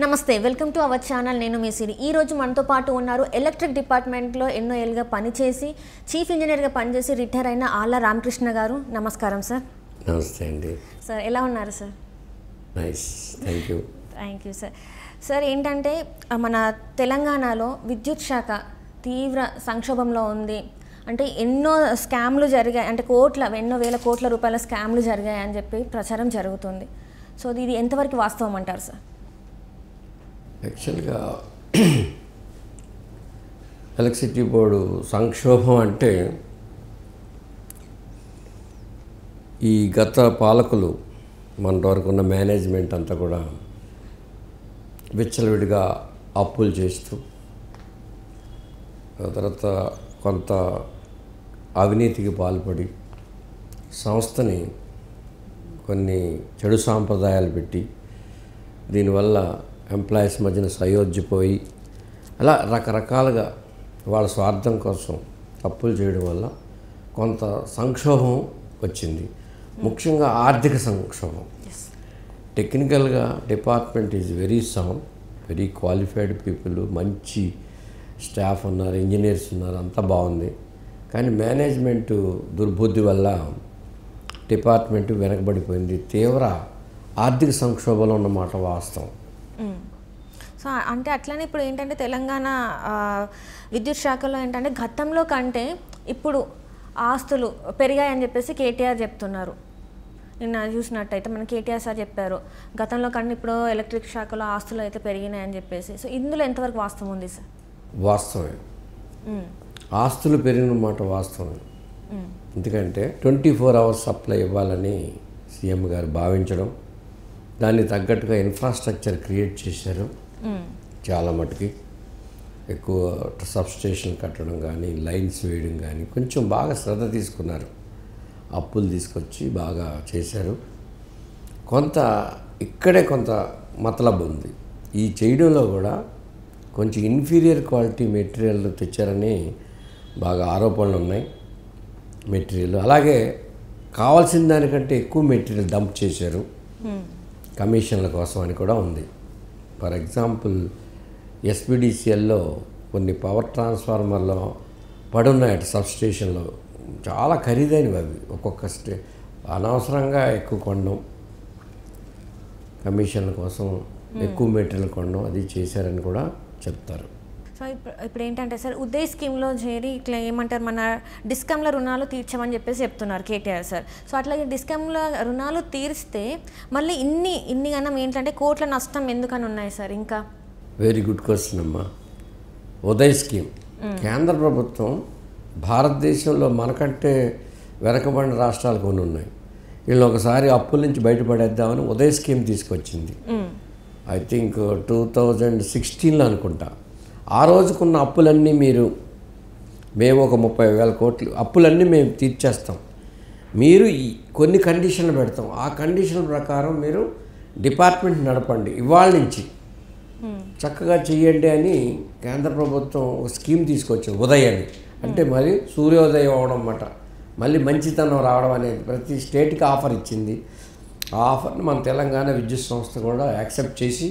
నమస్తే welcome to our channel నేను మీ సిరి ఈ రోజు మనతో పాటు ఉన్నారు ఎలక్ట్రిక్ డిపార్ట్మెంట్లో ఎన్నో ఏళ్ళుగా పనిచేసి చీఫ్ ఇంజనీర్గా పనిచేసి రిటైర్ అయిన ఆళ్ళ రామకృష్ణ గారు. నమస్కారం సార్. నమస్తే అండి. సార్ ఎలా ఉన్నారు sir? Nice, thank you. Thank you sir. Sir ఏంటంటే మన తెలంగాణలో విద్యుత్ శాఖ తీవ్ర సంక్షోభంలో ఉంది. అంటే ఎన్నో స్కామ్లు జరిగాయి, అంటే ఎన్నో వేల కోట్ల రూపాయల స్కామ్లు జరిగాయి అని చెప్పి ప్రచారం జరుగుతుంది. సో ఇది ఎంతవరకు వాస్తవం అంటారు సార్? యాక్చువల్గా ఎలక్ట్రిసిటీ బోర్డు సంక్షోభం అంటే ఈ గత పాలకులు మన వరకు ఉన్న మేనేజ్మెంట్ అంతా కూడా విచ్చలవిడిగా అప్పులు చేస్తూ తర్వాత కొంత అవినీతికి పాల్పడి సంస్థని కొన్ని చెడు సాంప్రదాయాలు పెట్టి దీనివల్ల ఎంప్లాయీస్ మధ్యన సయోధ్యపోయి అలా రకరకాలుగా వాళ్ళ స్వార్థం కోసం తప్పులు చేయడం వల్ల కొంత సంక్షోభం వచ్చింది. ముఖ్యంగా ఆర్థిక సంక్షోభం. టెక్నికల్గా department is very sound, very qualified people, మంచి స్టాఫ్ ఉన్నారు, ఇంజనీర్స్ ఉన్నారు, అంతా బాగుంది. కానీ మేనేజ్మెంట్ దుర్బుద్ధి వల్ల డిపార్ట్మెంట్ వెనకబడిపోయింది. తీవ్ర ఆర్థిక సంక్షోభంలో ఉన్నమాట వాస్తవం. సో అంటే అట్లనే ఇప్పుడు ఏంటంటే తెలంగాణ విద్యుత్ శాఖలో ఏంటంటే గతంలో కంటే ఇప్పుడు ఆస్తులు పెరిగాయని చెప్పేసి కేటీఆర్ చెప్తున్నారు. నిన్న చూసినట్టయితే మన కేటీఆర్ సార్ చెప్పారు గతంలో కంటే ఇప్పుడు ఎలక్ట్రిక్ శాఖలో ఆస్తులు అయితే పెరిగినాయని చెప్పేసి. సో ఇందులో ఎంతవరకు వాస్తవం ఉంది సార్? వాస్తవమే, ఆస్తులు పెరిగిన మాట వాస్తవమే. ఎందుకంటే 24 hours సప్లై ఇవ్వాలని సీఎం గారు భావించడం, దాన్ని తగ్గట్టుగా ఇన్ఫ్రాస్ట్రక్చర్ క్రియేట్ చేశారు. చాలా మటుకి ఎక్కువ సబ్స్టేషన్ కట్టడం కానీ లైన్స్ వేయడం కానీ కొంచెం బాగా శ్రద్ధ తీసుకున్నారు. అప్పులు తీసుకొచ్చి బాగా చేశారు. కొంత ఇక్కడే కొంత మతలబ్ ఉంది. ఈ చేయడంలో కూడా కొంచెం ఇన్ఫీరియర్ క్వాలిటీ మెటీరియల్ తెచ్చారని బాగా ఆరోపణలు ఉన్నాయి. మెటీరియల్ అలాగే కావాల్సిన దానికంటే ఎక్కువ మెటీరియల్ డంప్ చేశారు కమిషన్ల కోసం అని కూడా ఉంది. ఫర్ ఎగ్జాంపుల్ ఎస్పీడీసీఎల్లో కొన్ని పవర్ ట్రాన్స్ఫార్మర్లో పడున్నాయట సబ్స్టేషన్లో, చాలా ఖరీదైనవి అవి. ఒక్కొక్క అనవసరంగా ఎక్కువ కొనడం, కమిషన్ల కోసం ఎక్కువ మెటీరియల్ కొనడం, అది చేశారని కూడా చెప్తారు. సో ఇప్పుడు ఏంటంటే సార్ ఉదయ్ స్కీమ్లో చేరి ఇట్లా ఏమంటారు మన డిస్కమ్ల రుణాలు తీర్చమని చెప్పేసి చెప్తున్నారు కేటీఆర్ సార్. సో అట్లాగే డిస్కమ్ల రుణాలు తీరిస్తే మళ్ళీ ఇన్ని గణం ఏంటంటే కోట్ల నష్టం ఎందుకని ఉన్నాయి సార్? ఇంకా వెరీ గుడ్ క్వశ్చన్ అమ్మా. ఉదయ్ స్కీమ్ కేంద్ర ప్రభుత్వం భారతదేశంలో మనకంటే వెనకబడిన రాష్ట్రాలు కొన్ని ఉన్నాయి. వీళ్ళు ఒకసారి అప్పుల నుంచి బయటపడేద్దామని ఉదయ్ స్కీమ్ తీసుకొచ్చింది. ఐ థింక్ 2016లో అనుకుంటా. ఆ రోజుకున్న అప్పులన్నీ మేము ఒక 30,000 కోట్లు అప్పులన్నీ మేము తీర్చేస్తాం, మీరు కొన్ని కండిషన్లు పెడతాం, ఆ కండిషన్ల ప్రకారం మీరు డిపార్ట్మెంట్ నడపండి, ఇవాళ నుంచి చక్కగా చెయ్యండి అని కేంద్ర ప్రభుత్వం ఒక స్కీమ్ తీసుకొచ్చింది. ఉదయాన్ని అంటే మరి సూర్యోదయం అవడం అన్నమాట, మళ్ళీ మంచితనం రావడం అనేది ప్రతి స్టేట్కి ఆఫర్ ఇచ్చింది. ఆ ఆఫర్ని మన తెలంగాణ విద్యుత్ సంస్థ కూడా యాక్సెప్ట్ చేసి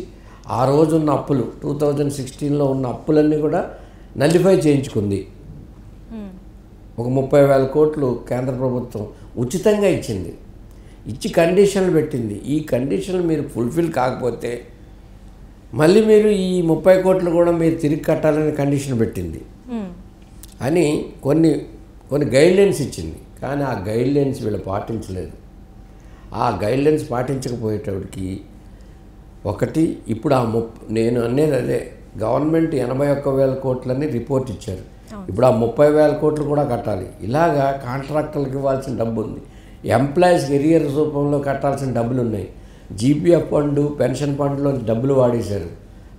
ఆ రోజున్న అప్పులు 2016లో ఉన్న అప్పులన్నీ కూడా నల్లిఫై చేయించుకుంది. ఒక 30,000 కోట్లు కేంద్ర ప్రభుత్వం ఉచితంగా ఇచ్చింది. ఇచ్చి కండిషన్లు పెట్టింది. ఈ కండిషన్లు మీరు ఫుల్ఫిల్ కాకపోతే మళ్ళీ మీరు ఈ 30 కోట్లు కూడా మీరు తిరిగి కట్టాలని కండిషన్ పెట్టింది అని కొన్ని గైడ్లైన్స్ ఇచ్చింది. కానీ ఆ గైడ్లైన్స్ వీళ్ళు పాటించలేదు. ఆ గైడ్లైన్స్ పాటించకపోయేటప్పటికి ఒకటి ఇప్పుడు నేను అనేది అదే, గవర్నమెంట్ 81,000 కోట్లని రిపోర్ట్ ఇచ్చారు. ఇప్పుడు ఆ 30,000 కోట్లు కూడా కట్టాలి. ఇలాగా కాంట్రాక్టర్లకు ఇవ్వాల్సిన డబ్బు ఉంది, ఎంప్లాయీస్కి ఎరియర్ రూపంలో కట్టాల్సిన డబ్బులు ఉన్నాయి, జీపీఎఫ్ ఫండ్ పెన్షన్ ఫండ్లో డబ్బులు వాడేశారు.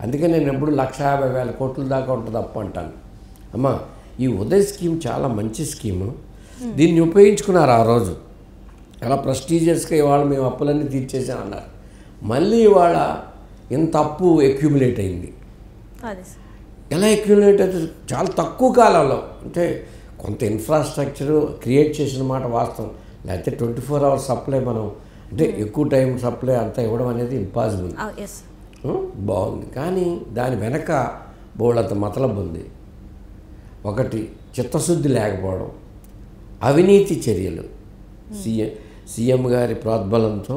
అందుకే నేను ఎప్పుడు 150,000 కోట్ల దాకా ఉంటుంది అప్పు అంటాను. అమ్మా, ఈ ఉదయ్ స్కీమ్ చాలా మంచి స్కీము. దీన్ని ఉపయోగించుకున్నారు ఆ రోజు. అలా ప్రెస్టీజియస్గా ఇవాళ మేము అప్పులన్నీ తీర్చేసామన్నారు. మళ్ళీ ఇవాళ ఇంత అప్పు అక్యుములేట్ అయింది. ఎలా అక్యుములేట్ అవుతుంది? చాలా తక్కువ కాలంలో. అంటే కొంత ఇన్ఫ్రాస్ట్రక్చర్ క్రియేట్ చేసిన మాట వాస్తవం. లేకపోతే 24 hours సప్లై మనం అంటే ఎక్కువ టైం సప్లై అంతా ఇవ్వడం అనేది ఇంపాసిబుల్. బాగుంది. కానీ దాని వెనక బోళ్ళంత మతలబు ఉంది. ఒకటి చిత్తశుద్ధి లేకపోవడం, అవినీతి చర్యలు. సీఎం గారి ప్రోద్బలంతో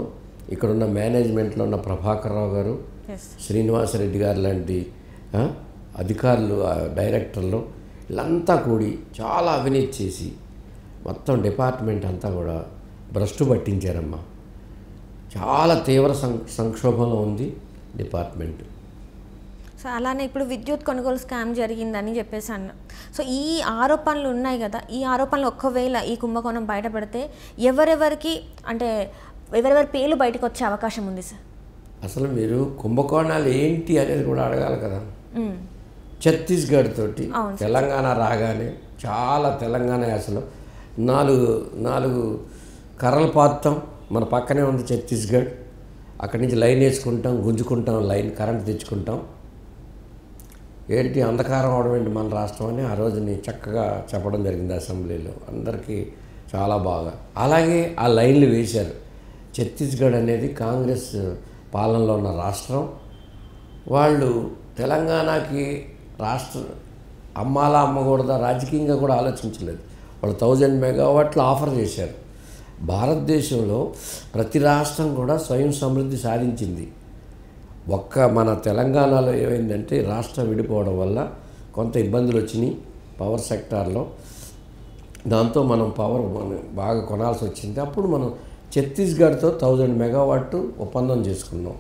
ఇక్కడున్న మేనేజ్మెంట్లో ఉన్న ప్రభాకర్ రావు గారు, శ్రీనివాసరెడ్డి గారు లాంటి అధికారులు, డైరెక్టర్లు వీళ్ళంతా కూడి చాలా అవినీతి చేసి మొత్తం డిపార్ట్మెంట్ అంతా కూడా భ్రష్టు పట్టించారమ్మా. చాలా తీవ్ర సంక్షోభంలో ఉంది డిపార్ట్మెంట్. సో అలానే ఇప్పుడు విద్యుత్ కొనుగోలు స్కామ్ జరిగిందని చెప్పేసి అన్న. సో ఈ ఆరోపణలు ఉన్నాయి కదా, ఈ ఆరోపణలు ఒక్కవేళ ఈ కుంభకోణం బయటపడితే ఎవరెవరికి అంటే ఎవరెవరి పేర్లు బయటకు వచ్చే అవకాశం ఉంది సార్? అసలు మీరు కుంభకోణాలు ఏంటి అనేది కూడా అడగాలి కదా. ఛత్తీస్గఢ్ తోటి తెలంగాణ రాగానే చాలా తెలంగాణ అసలు నాలుగు కర్రలు పాతాం. మన పక్కనే ఉంది ఛత్తీస్గఢ్. అక్కడి నుంచి లైన్ వేసుకుంటాం, గుంజుకుంటాం, లైన్ కరెంట్ తెచ్చుకుంటాం. ఏంటి అంధకారం అవడం ఏంటి మన రాష్ట్రం అని ఆ రోజుని చక్కగా చెప్పడం జరిగింది అసెంబ్లీలో. అందరికీ చాలా బాగా అలాగే ఆ లైన్లు వేశారు. ఛత్తీస్గఢ్ అనేది కాంగ్రెస్ పాలనలో ఉన్న రాష్ట్రం. వాళ్ళు తెలంగాణకి రాష్ట్ర అమ్మాలా అమ్మకూడదా రాజకీయంగా కూడా ఆలోచించలేదు. వాళ్ళు 1000 మెగావాట్లు ఆఫర్ చేశారు. భారతదేశంలో ప్రతి రాష్ట్రం కూడా స్వయం సమృద్ధి సాధించింది. ఒక్క మన తెలంగాణలో ఏమైందంటే రాష్ట్రం విడిపోవడం వల్ల కొంత ఇబ్బందులు వచ్చినాయి పవర్ సెక్టార్లో. దాంతో మనం పవర్ బాగా కొనాల్సి వచ్చింది. అప్పుడు మనం ఛత్తీస్గఢ్తో 1000 మెగావాట్ ఒప్పందం చేసుకున్నాం,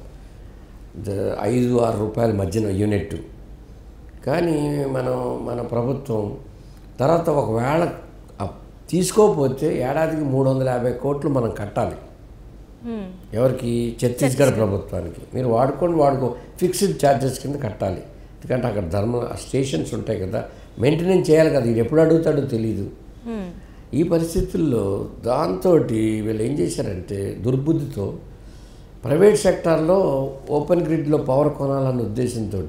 5-6 రూపాయల మధ్యన యూనిట్. కానీ మన ప్రభుత్వం తర్వాత ఒకవేళ తీసుకోకపోతే ఏడాదికి 350 కోట్లు మనం కట్టాలి. ఎవరికి? ఛత్తీస్గఢ్ ప్రభుత్వానికి. మీరు వాడుకో ఫిక్స్డ్ ఛార్జెస్ కింద కట్టాలి. ఎందుకంటే అక్కడ స్టేషన్స్ ఉంటాయి కదా, మెయింటెనెన్స్ చేయాలి కదా. ఇది ఎప్పుడు అడుగుతాడో తెలీదు. ఈ పరిస్థితుల్లో దాంతో వీళ్ళు ఏం చేశారంటే దుర్బుద్ధితో ప్రైవేట్ సెక్టార్లో ఓపెన్ గ్రిడ్లో పవర్ కొనాలన్న ఉద్దేశంతో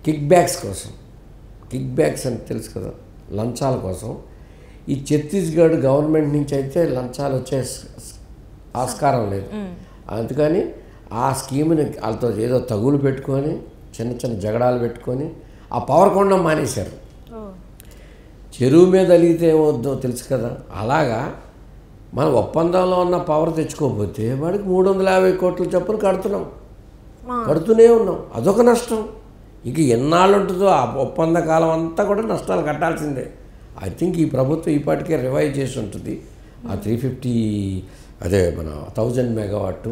కిక్ బ్యాక్స్ అని తెలుసు కదా, లంచాల కోసం ఈ ఛత్తీస్గఢ్ గవర్నమెంట్ నుంచి అయితే లంచాలు వచ్చే ఆస్కారం లేదు. అందుకని ఆ స్కీమ్ని వాళ్ళతో ఏదో తగులు పెట్టుకొని చిన్న జగడాలు పెట్టుకొని ఆ పవర్ కొనడం మానేశారు. చెరువు మీద అలిగితే ఏమవుద్దో తెలుసు కదా. అలాగా మన ఒప్పందంలో ఉన్న పవర్ తెచ్చుకోకపోతే వాడికి 350 కోట్ల చొప్పున కడుతూనే ఉన్నాం. అదొక నష్టం. ఇక ఎన్నాళ్ళు ఉంటుందో ఆ ఒప్పంద కాలం అంతా కూడా నష్టాలు కట్టాల్సిందే. ఐ థింక్ ఈ ప్రభుత్వం ఈపాటికే రివైవ్ చేసి ఉంటుంది. ఆ 350 అదే మన 1000 మెగావాట్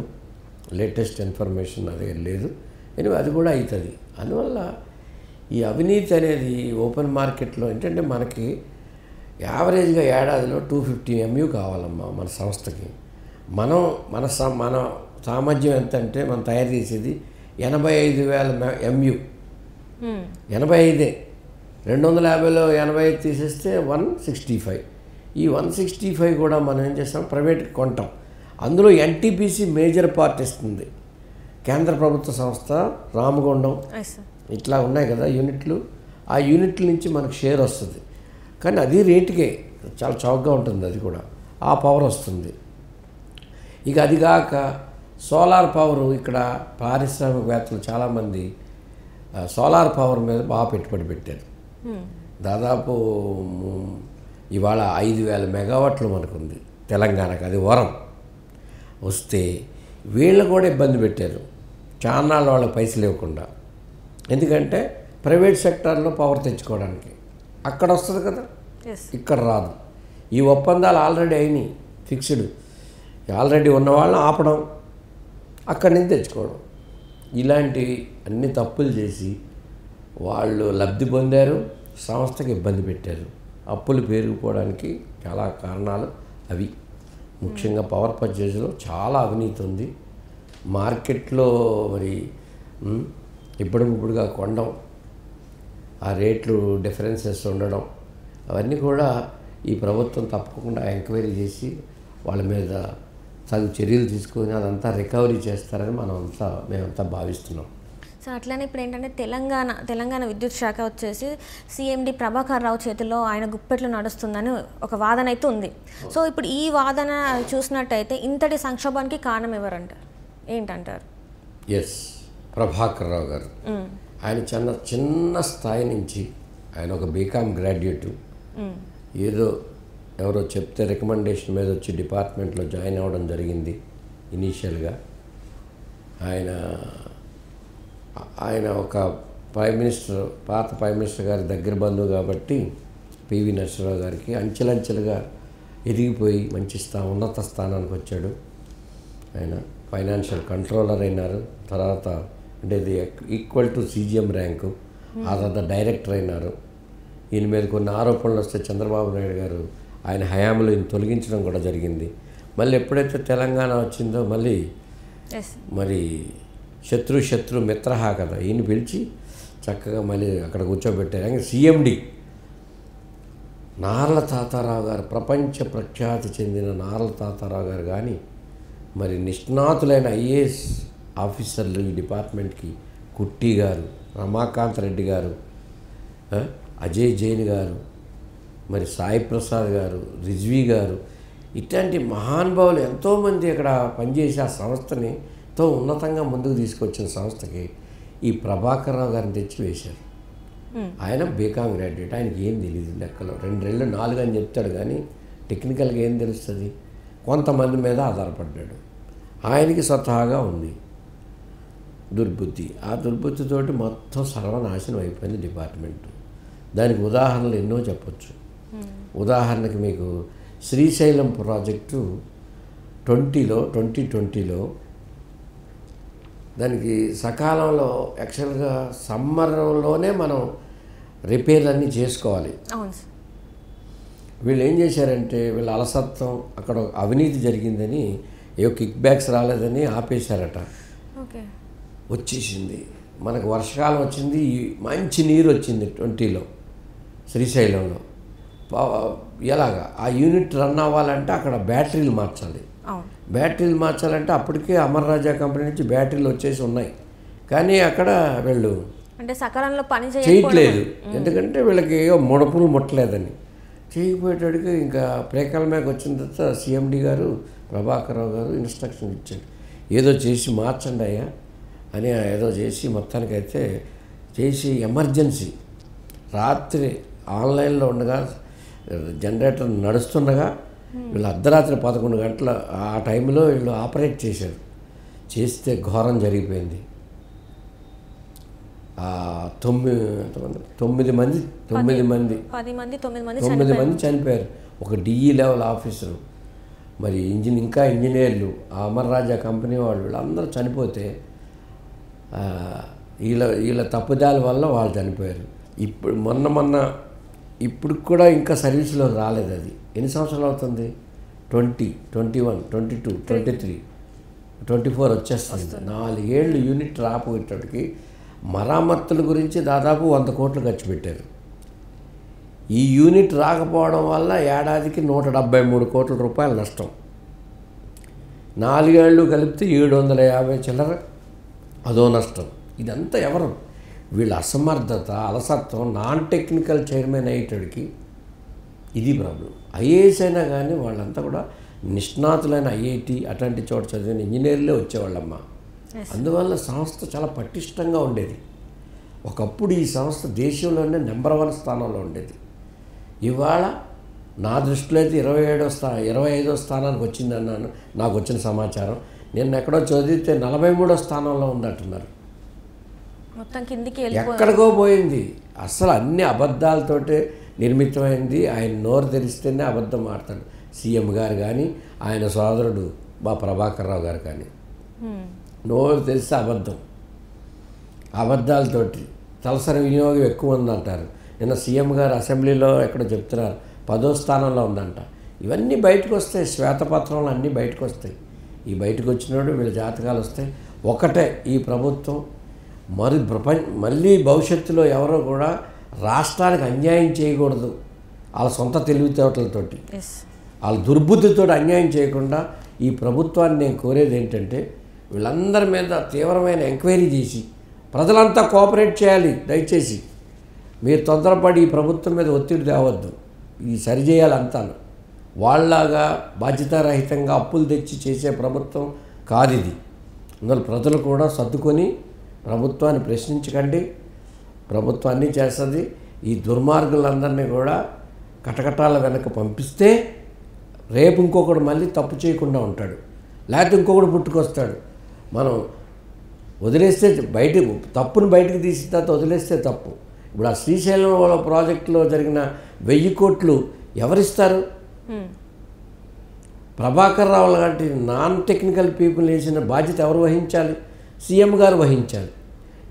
లేటెస్ట్ ఇన్ఫర్మేషన్ అదే లేదు. ఎనివే అది కూడా అవుతుంది. అందువల్ల ఈ అవినీతి అనేది ఓపెన్ మార్కెట్లో ఏంటంటే మనకి యావరేజ్గా ఏడాదిలో 250 MU కావాలమ్మా మన సంస్థకి. మన సామర్థ్యం ఎంత అంటే మనం తయారు చేసేది 85,000 MU. 85. 250లో 85 తీసేస్తే 165. ఈ 165 కూడా మనం ఏం చేస్తాం, ప్రైవేట్కి కొంటాం. అందులో NTPC మేజర్ పార్ట్ ఇస్తుంది. కేంద్ర ప్రభుత్వ సంస్థ రామగుండం ఇట్లా ఉన్నాయి కదా యూనిట్లు. ఆ యూనిట్ల నుంచి మనకు షేర్ వస్తుంది. కానీ అది రేటుకే చాలా చౌకగా ఉంటుంది. అది కూడా ఆ పవర్ వస్తుంది. ఇక అది కాక సోలార్ పవర్ ఇక్కడ పారిశ్రామికవేత్తలు చాలామంది సోలార్ పవర్ మీద బాగా పెట్టుబడి పెట్టారు. దాదాపు ఇవాళ 5,000 మెగావాట్లు మనకుంది తెలంగాణకు. అది వరం వస్తే వీళ్ళు కూడా ఇబ్బంది పెట్టారు చాన్నాళ్ళు వాళ్ళకి పైసలు ఇవ్వకుండా. ఎందుకంటే ప్రైవేట్ సెక్టార్లో పవర్ తెచ్చుకోవడానికి అక్కడ వస్తుంది కదా, ఇక్కడ రాదు. ఈ ఒప్పందాలు ఆల్రెడీ అయినాయి, ఫిక్స్డ్. ఆల్రెడీ ఉన్న వాళ్ళని ఆపడం, అక్కడి నుంచి తెచ్చుకోవడం, ఇలాంటి అన్ని తప్పులు చేసి వాళ్ళు లబ్ధి పొందారు, సంస్థకి ఇబ్బంది పెట్టారు. అప్పులు పెరిగిపోవడానికి చాలా కారణాలు అవి. ముఖ్యంగా పవర్ పర్చేజ్లో చాలా అవినీతి ఉంది. మార్కెట్లో మరి ఇప్పుడుగా కొనడం, ఆ రేట్లు డిఫరెన్సెస్ ఉండడం, అవన్నీ కూడా ఈ ప్రభుత్వం తప్పకుండా ఎంక్వైరీ చేసి వాళ్ళ మీద తగు చర్యలు తీసుకొని అదంతా రికవరీ చేస్తారని మేమంతా భావిస్తున్నాం. సో అట్లనే ఇప్పుడు ఏంటంటే తెలంగాణ విద్యుత్ శాఖ వచ్చేసి CMD ప్రభాకర్ రావు చేతిలో ఆయన గుప్పెట్లో నడుస్తుందని ఒక వాదన అయితే ఉంది. సో ఇప్పుడు ఈ వాదన చూసినట్టయితే ఇంతటి సంక్షోభానికి కారణం ఎవరంటారు, ఏంటంటారు? ఎస్, ప్రభాకర్ రావు గారు. ఆయన చిన్న స్థాయి నుంచి ఆయన ఒక బీకామ్ గ్రాడ్యుయేట్, ఏదో ఎవరో చెప్తే రికమెండేషన్ మీద వచ్చి డిపార్ట్మెంట్లో జాయిన్ అవ్వడం జరిగింది. ఇనీషియల్గా ఆయన ఒక ప్రైమ్ మినిస్టర్, పాత ప్రైమ్ మినిస్టర్ గారి దగ్గర బంధువు కాబట్టి పివి నరసింహరావు గారికి అంచెలంచెలుగా ఎదిగిపోయి మంచి ఉన్నత స్థానానికి వచ్చాడు. ఆయన ఫైనాన్షియల్ కంట్రోలర్ అయినారు. తర్వాత అంటే ఇది ఈక్వల్ టు CGM ర్యాంకు. ఆ తర్వాత డైరెక్టర్ అయినారు. ఈయన మీద కొన్ని ఆరోపణలు వస్తే చంద్రబాబు నాయుడు గారు ఆయన హయాంలో ఈయన తొలగించడం కూడా జరిగింది. మళ్ళీ ఎప్పుడైతే తెలంగాణ వచ్చిందో మళ్ళీ మరి శత్రు మిత్రహ కదా, ఈయన పిలిచి చక్కగా మళ్ళీ అక్కడ కూర్చోబెట్టారు. CMD నార్ల తాతారావు గారు, ప్రపంచ ప్రఖ్యాతి చెందిన నార్ల తాతారావు గారు కానీ మరి నిష్ణాతులైన IAS ఆఫీసర్లు ఈ డిపార్ట్మెంట్కి కుట్టి గారు, రమాకాంత్ రెడ్డి గారు, అజయ్ జైన్ గారు, మరి సాయి ప్రసాద్ గారు, రిజ్వీ గారు, ఇట్లాంటి మహానుభావులు ఎంతోమంది అక్కడ పనిచేసి ఆ సంస్థని ఎంతో ఉన్నతంగా ముందుకు తీసుకొచ్చిన సంస్థకి ఈ ప్రభాకర్ రావు గారిని తెచ్చి వేశారు. ఆయన బీకామ్ గ్రాడ్యుయేట్, ఆయనకి ఏం తెలియదు లెక్కలో. 2 4 అని చెప్తాడు కానీ టెక్నికల్గా ఏం తెలుస్తుంది. కొంతమంది మీద ఆధారపడ్డాడు. ఆయనకి స్వతహాగా ఉంది దుర్బుద్ధి. ఆ దుర్బుద్ధితోటి మొత్తం సర్వనాశనం అయిపోయింది డిపార్ట్మెంట్. దానికి ఉదాహరణలు ఎన్నో చెప్పచ్చు. ఉదాహరణకి మీకు శ్రీశైలం ప్రాజెక్టు 2020లో దానికి సకాలంలో యాక్చువల్గా సమ్మర్లోనే మనం రిపేర్లన్నీ చేసుకోవాలి. వీళ్ళు ఏం చేశారంటే వీళ్ళ అలసత్వం, అక్కడ అవినీతి జరిగిందని, కిక్ బ్యాక్స్ రాలేదని ఆపేశారట. వచ్చేసింది మనకు వర్షాకాలం వచ్చింది, మంచి నీరు వచ్చింది 20లో శ్రీశైలంలో. ఎలాగా ఆ యూనిట్ రన్ అవ్వాలంటే అక్కడ బ్యాటరీలు మార్చాలి. బ్యాటరీలు మార్చాలంటే అప్పటికే అమర్ రాజా కంపెనీ నుంచి బ్యాటరీలు వచ్చేసి ఉన్నాయి, కానీ అక్కడ వీళ్ళు అంటే సకాలంలో పని చేయట్లేదు. ఎందుకంటే వీళ్ళకి ఏవో ముడపులు ముట్టలేదని చేయకపోయేటడికి ఇంకా ప్రేకాల మీద వచ్చిన తర్వాత CMD గారు ప్రభాకర్ రావు గారు ఇన్స్ట్రక్షన్ ఇచ్చారు, ఏదో చేసి మార్చండి అయ్యా అని. ఏదో చేసి మొత్తానికైతే చేసి ఎమర్జెన్సీ రాత్రి ఆన్లైన్లో ఉండగా జనరేటర్ నడుస్తుండగా వీళ్ళు అర్ధరాత్రి 11 గంటల ఆ టైంలో వీళ్ళు ఆపరేట్ చేశారు. చేస్తే ఘోరం జరిగిపోయింది. 9 మంది చనిపోయారు. ఒక DE లెవెల్ ఆఫీసరు, మరి ఇంజనీర్లు, ఆ అమర్ రాజా కంపెనీ వాళ్ళు, వీళ్ళందరూ చనిపోతే వీళ్ళ తప్పుదాల వల్ల వాళ్ళు చనిపోయారు. ఇప్పుడు కూడా ఇంకా సర్వీస్లో రాలేదు. అది ఎన్ని సంవత్సరాలు అవుతుంది? 20, 21, 22, 23, 24 వచ్చేస్తుంది. 4 ఏళ్ళు యూనిట్ రాపోయేటప్పటికి మరామత్తుల గురించి దాదాపు 100 కోట్లు ఖర్చు పెట్టారు. ఈ యూనిట్ రాకపోవడం వల్ల ఏడాదికి 173 కోట్ల రూపాయల నష్టం. 4 ఏళ్ళు కలిపితే 750 చిల్లర అదో నష్టం. ఇదంతా ఎవరు? వీళ్ళ అసమర్థత, అలసత్వం. నాన్ టెక్నికల్ చైర్మన్ అయ్యేటడికి ఇది ప్రాబ్లం. IAS అయినా కానీ వాళ్ళంతా కూడా నిష్ణాతులైన IIT అట్లాంటి చోట చదివిన ఇంజనీర్లే వచ్చేవాళ్ళమ్మ. అందువల్ల సంస్థ చాలా పటిష్టంగా ఉండేది. ఒకప్పుడు ఈ సంస్థ దేశంలోనే నెంబర్ 1 స్థానంలో ఉండేది. ఇవాళ నా దృష్టిలో అయితే 25వ స్థానానికి వచ్చిందన్నాను, నాకు వచ్చిన సమాచారం. నేను ఎక్కడో చదివితే 43వ స్థానంలో ఉందంటున్నారు. మొత్తం కిందికి ఎక్కడికో పోయింది. అసలు అన్ని అబద్ధాలతోటే నిర్మితమైంది. ఆయన నోరు తెరిస్తేనే అబద్ధం ఆడతాడు. CM గారు కానీ ఆయన సోదరుడు మా ప్రభాకర్ రావు గారు కానీ నోరు తెరిస్తే అబద్ధాలతోటి. తలసరి వినియోగం ఎక్కువ ఉందంటారు. నిన్న CM గారు అసెంబ్లీలో ఎక్కడో చెప్తున్నారు 10వ స్థానంలో ఉందంట. ఇవన్నీ బయటకు వస్తాయి, శ్వేతపత్రంలో అన్నీ బయటకు వస్తాయి. ఈ బయటకు వచ్చినప్పుడు వీళ్ళ జాతకాలు వస్తాయి. ఒకటే, ఈ ప్రభుత్వం మళ్ళీ భవిష్యత్తులో ఎవరో కూడా రాష్ట్రానికి అన్యాయం చేయకూడదు. వాళ్ళ సొంత తెలివితేటలతోటి, వాళ్ళ దుర్బుద్ధితో అన్యాయం చేయకుండా ఈ ప్రభుత్వాన్ని నేను కోరేది ఏంటంటే వీళ్ళందరి మీద తీవ్రమైన ఎంక్వైరీ చేసి ప్రజలంతా కోఆపరేట్ చేయాలి. దయచేసి మీరు తొందరపడి ఈ ప్రభుత్వం మీద ఒత్తిడి తేవద్దు. ఇది సరిచేయాలంతాను. వాళ్ళలాగా బాధ్యతారహితంగా అప్పులు తెచ్చి చేసే ప్రభుత్వం కాదు ఇది. అందువల్ల ప్రజలు కూడా సర్దుకొని ప్రభుత్వాన్ని ప్రశ్నించకండి, ప్రభుత్వం అన్నీ చేస్తుంది. ఈ దుర్మార్గులందరినీ కూడా కటకటాల వెనక పంపిస్తే రేపు ఇంకొకడు మళ్ళీ తప్పు చేయకుండా ఉంటాడు, లేకపోతే ఇంకొకడు పుట్టుకొస్తాడు. మనం వదిలేస్తే తప్పును బయటకు తీసిన తర్వాత వదిలేస్తే తప్పు. ఇప్పుడు ఆ శ్రీశైలం ప్రాజెక్టులో జరిగిన 1000 కోట్లు ఎవరిస్తారు? ప్రభాకర్ రావు లాంటి నాన్ టెక్నికల్ పీపుల్ వేసిన బాధ్యత ఎవరు వహించాలి? సీఎం గారు వహించాలి.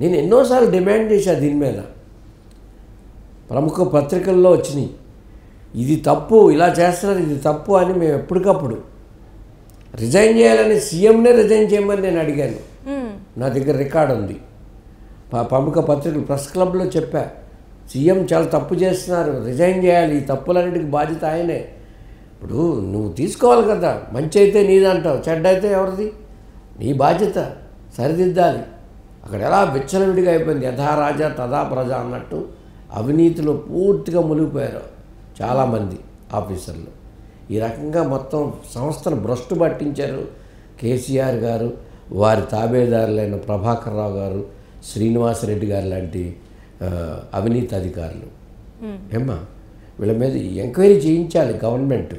నేను ఎన్నోసార్లు డిమాండ్ చేశాను దీని మీద, ప్రముఖ పత్రికల్లో వచ్చినాయి. ఇది తప్పు, ఇలా చేస్తున్నారు, ఇది తప్పు అని మేము ఎప్పటికప్పుడు రిజైన్ చేయాలని సీఎంనే రిజైన్ చేయమని నేను అడిగాను. నా దగ్గర రికార్డు ఉంది. ప్రముఖ పత్రికలు ప్రెస్ క్లబ్లో చెప్పా, సీఎం చాలా తప్పు చేస్తున్నారు, రిజైన్ చేయాలి, ఈ తప్పులన్నిటికీ బాధ్యత ఆయనే. ఇప్పుడు నువ్వు తీసుకోవాలి కదా, మంచి అయితే నీదంటావు, చెడ్డ అయితే ఎవరిది? నీ బాధ్యత, సరిదిద్దాలి. అక్కడ ఎలా విచ్చలవిడిగా అయిపోయింది, యథా రాజా తదా ప్రజ అన్నట్టు అవినీతిలో పూర్తిగా మునిగిపోయారు చాలామంది ఆఫీసర్లు. ఈ రకంగా మొత్తం సంస్థను భ్రష్టు పట్టించారు కేసీఆర్ గారు, వారి తాబేదారులైన ప్రభాకర్ రావు గారు, శ్రీనివాసరెడ్డి గారు లాంటి అవినీతి అధికారులు. ఏమ్మా, వీళ్ళ మీద ఎంక్వైరీ చేయించాలి గవర్నమెంట్.